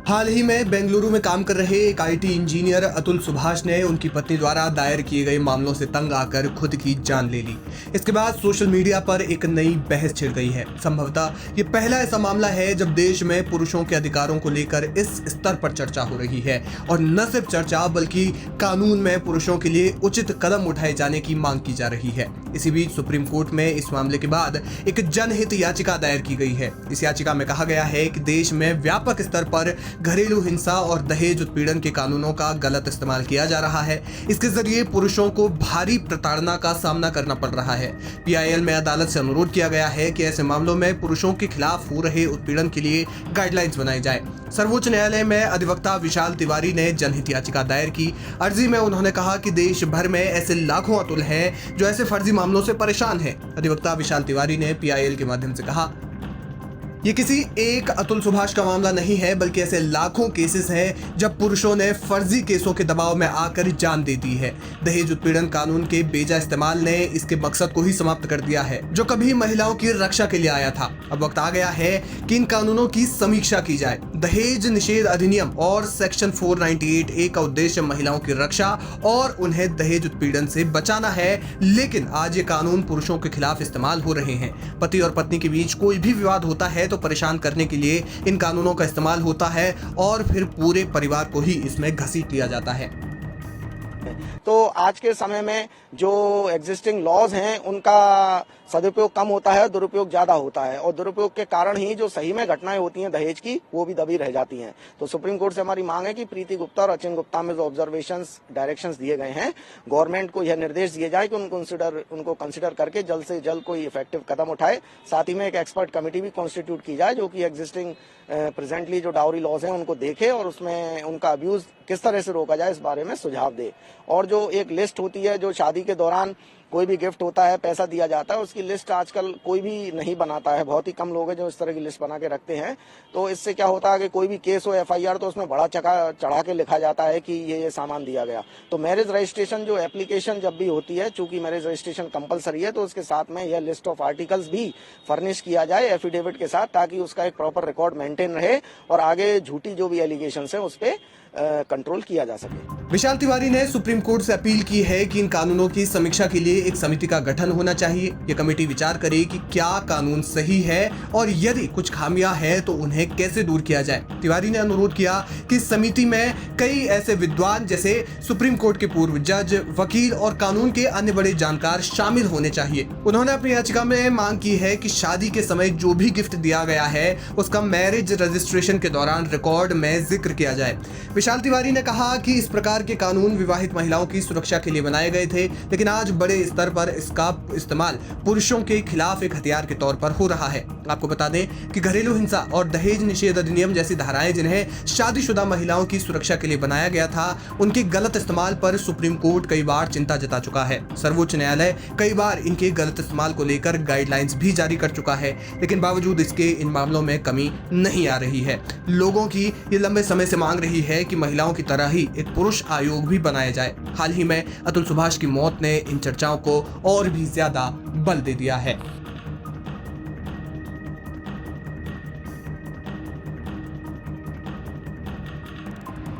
हाल ही में बेंगलुरु में काम कर रहे एक आईटी इंजीनियर अतुल सुभाष ने उनकी पत्नी द्वारा दायर किए गए मामलों से तंग आकर खुद की जान ले ली। इसके बाद सोशल मीडिया पर एक नई बहस छिड़ गई है। संभवतः ये पहला ऐसा मामला है जब देश में पुरुषों के अधिकारों को लेकर इस स्तर पर चर्चा हो रही है और न सिर्फ चर्चा बल्कि कानून में पुरुषों के लिए उचित कदम उठाए जाने की मांग की जा रही है। इसी बीच सुप्रीम कोर्ट में इस मामले के बाद एक जनहित याचिका दायर की गई है। इस याचिका में कहा गया है कि देश में व्यापक स्तर पर घरेलू हिंसा और दहेज उत्पीड़न के कानूनों का गलत इस्तेमाल किया जा रहा है। इसके जरिए पुरुषों को भारी प्रताड़ना का सामना करना पड़ रहा है। पीआईएल में अदालत से अनुरोध किया गया है कि ऐसे मामलों में पुरुषों के खिलाफ हो रहे उत्पीड़न के लिए गाइडलाइंस बनाई जाए। सर्वोच्च न्यायालय में अधिवक्ता विशाल तिवारी ने जनहित याचिका दायर की। अर्जी में उन्होंने कहा कि देश भर में ऐसे लाखों अतुल हैं जो ऐसे फर्जी मामलों से परेशान हैं। अधिवक्ता विशाल तिवारी ने पीआईएल के माध्यम से कहा, ये किसी एक अतुल सुभाष का मामला नहीं है बल्कि ऐसे लाखों केसेस हैं जब पुरुषों ने फर्जी केसों के दबाव में आकर जान दे दी है। दहेज उत्पीड़न कानून के बेजा इस्तेमाल ने इसके मकसद को ही समाप्त कर दिया है जो कभी महिलाओं की रक्षा के लिए आया था। अब वक्त आ गया है कि इन कानूनों की समीक्षा की जाए। दहेज निषेध अधिनियम और सेक्शन 498A का उद्देश्य महिलाओं की रक्षा और उन्हें दहेज उत्पीड़न से बचाना है, लेकिन आज ये कानून पुरुषों के खिलाफ इस्तेमाल हो रहे हैं। पति और पत्नी के बीच कोई भी विवाद होता है तो परेशान करने के लिए इन कानूनों का इस्तेमाल होता है और फिर पूरे परिवार को ही इसमें घसीट लिया जाता है। तो आज के समय में जो एग्जिस्टिंग लॉज हैं उनका सदुपयोग कम होता है, दुरुपयोग ज्यादा होता है और दुरुपयोग के कारण ही जो सही में घटनाएं होती हैं दहेज की वो भी दबी रह जाती हैं। तो सुप्रीम कोर्ट से हमारी मांग है कि प्रीति गुप्ता और अचिन गुप्ता में जो ऑब्जर्वेशंस डायरेक्शंस दिए गए हैं गवर्नमेंट को यह निर्देश दिए जाए कि उनको कंसिडर करके जल्द से जल्द कोई इफेक्टिव कदम उठाए। साथ ही में एक एक्सपर्ट कमेटी भी कॉन्स्टिट्यूट की जाए जो कि एग्जिस्टिंग प्रेजेंटली जो डाउरी लॉज हैं उनको देखे और उसमें उनका अब्यूज किस तरह से रोका जाए इस बारे में सुझाव दे। और जो एक लिस्ट होती है जो शादी के दौरान कोई भी गिफ्ट होता है, पैसा दिया जाता है, उसकी लिस्ट आजकल कोई भी नहीं बनाता है। बहुत ही कम लोग हैं जो इस तरह की लिस्ट बना के रखते हैं। तो इससे क्या होता है कि कोई भी केस हो एफआईआर तो उसमें बड़ा चढ़ा के लिखा जाता है कि ये सामान दिया गया। तो मैरिज रजिस्ट्रेशन जो एप्लीकेशन जब भी होती है, चूंकि मैरिज रजिस्ट्रेशन कंपलसरी है, तो उसके साथ में यह लिस्ट ऑफ आर्टिकल्स भी फर्निश किया जाए एफिडेविट के साथ, ताकि उसका एक प्रॉपर रिकॉर्ड मेंटेन रहे और आगे झूठी जो भी एलिगेशन है उस पर कंट्रोल किया जा सके। विशाल तिवारी ने सुप्रीम कोर्ट से अपील की है कि इन कानूनों की समीक्षा के लिए एक समिति का गठन होना चाहिए। ये कमेटी विचार करे कि क्या कानून सही है और यदि कुछ खामियां हैं तो उन्हें कैसे दूर किया जाए। तिवारी ने अनुरोध किया कि इस समिति में कई ऐसे विद्वान जैसे सुप्रीम कोर्ट के पूर्व जज, वकील और कानून के अन्य बड़े जानकार शामिल होने चाहिए। उन्होंने अपनी याचिका में मांग की है कि शादी के समय जो भी गिफ्ट दिया गया है उसका मैरिज रजिस्ट्रेशन के दौरान रिकॉर्ड में जिक्र किया जाए। विशाल तिवारी ने कहा कि इस प्रकार के कानून विवाहित महिलाओं की सुरक्षा के लिए बनाए गए थे, लेकिन आज बड़े स्तर पर इसका इस्तेमाल पुरुषों के खिलाफ एक हथियार के तौर पर हो रहा है। आपको बता दें कि घरेलू हिंसा और दहेज निषेध अधिनियम जैसी धाराएं जिन्हें शादीशुदा महिलाओं की सुरक्षा के लिए बनाया गया था, उनके गलत इस्तेमाल पर सुप्रीम कोर्ट कई बार चिंता जता चुका है। सर्वोच्च न्यायालय कई बार इनके गलत इस्तेमाल को लेकर गाइडलाइंस भी जारी कर चुका है, लेकिन बावजूद इसके इन मामलों में कमी नहीं आ रही है। लोगों की ये लंबे समय से मांग रही है कि महिलाओं की तरह ही एक पुरुष आयोग भी बनाया जाए। हाल ही में अतुल सुभाष की मौत ने इन चर्चाओं को और भी ज्यादा बल दे दिया है।